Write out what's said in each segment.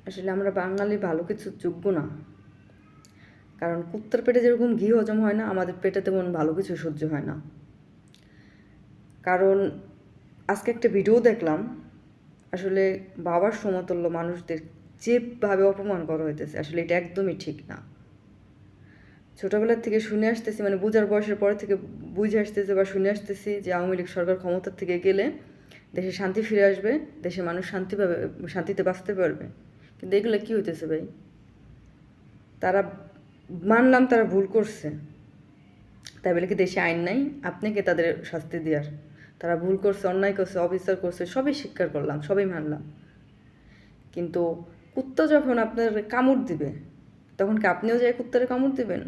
আসলে আমরা বাঙালি ভালো কিছু যোগ্য না। কারণ কুত্তার পেটে যেরকম ঘি হজম হয় না, আমাদের পেটে তেমন ভালো কিছু সহ্য হয় না। কারণ আজকে একটা ভিডিও দেখলাম, আসলে বাবার সমতুল্য মানুষদের যেভাবে অপমান করা হইতেছে, আসলে এটা একদমই ঠিক না। ছোটোবেলার থেকে শুনে আসতেছি, মানে বোঝার বয়সের পরে থেকে বুঝে আসতেছে বা শুনে আসতেছি যে আওয়ামী লীগ সরকার ক্ষমতার থেকে গেলে দেশে শান্তি ফিরে আসবে, দেশে মানুষ শান্তিতে বাঁচতে পারবে। কিন্তু এগুলো কী হইতেছে ভাই? তারা মানলাম তারা ভুল করছে, তাই বলে কি দেশে আইন নাই আপনাকে তাদের শাস্তি দেওয়ার? তারা ভুল করছে, অন্যায় করছে, অবিচার করছে, সবই স্বীকার করলাম, সবই মানলাম। কিন্তু কুত্তা যখন আপনার কামড় দিবে, তখন কি আপনিও যাই কুত্তারে কামড় দিবেন?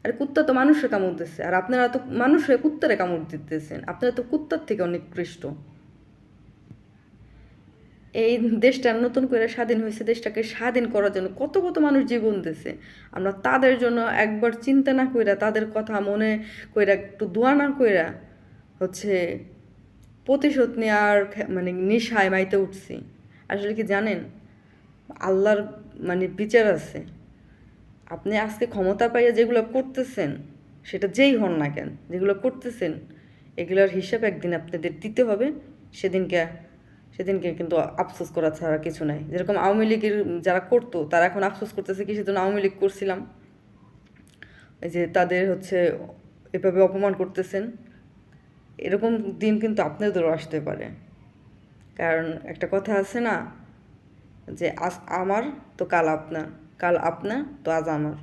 আর কুত্তা তো মানুষে কামড় দিচ্ছে, আর আপনারা তো মানুষ হয়ে কুত্তারে কামড় দিতেছেন। আপনারা তো কুত্তার থেকে অনেক নিকৃষ্ট। এই দেশটা নতুন করে স্বাধীন হয়েছে, দেশটাকে স্বাধীন করার জন্য কত কত মানুষ জীবন দিছে। আমরা তাদের জন্য একবার চিন্তা না কইরা, তাদের কথা মনে কইরা, একটু দোয়া না কইরা হচ্ছে প্রতিশোধ নেওয়ার মানে নেশায় মাইতে উঠছি। আসলে কি জানেন, আল্লাহর মানে বিচার আছে। আপনি আজকে ক্ষমতা পাইয়া যেগুলো করতেছেন, সেটা যেই হন না কেন, যেগুলো করতেছেন এগুলোর হিসাব একদিন আপনাদের দিতে হবে। সেদিনকে সেদিনকে কিন্তু আফসোস করা ছাড়া কিছু নাই। যেরকম আওয়ামী লীগের যারা করতো, তারা এখন আফসোস করতেছে কি, সেজন্য আওয়ামী লীগ করছিলাম। এই যে তাদের হচ্ছে এভাবে অপমান করতেছেন, এরকম দিন কিন্তু আপনাদেরও আসতে পারে। কারণ একটা কথা আছে না, যে আজ আমার তো কাল আপনার, কাল আপনার তো আজ আমার।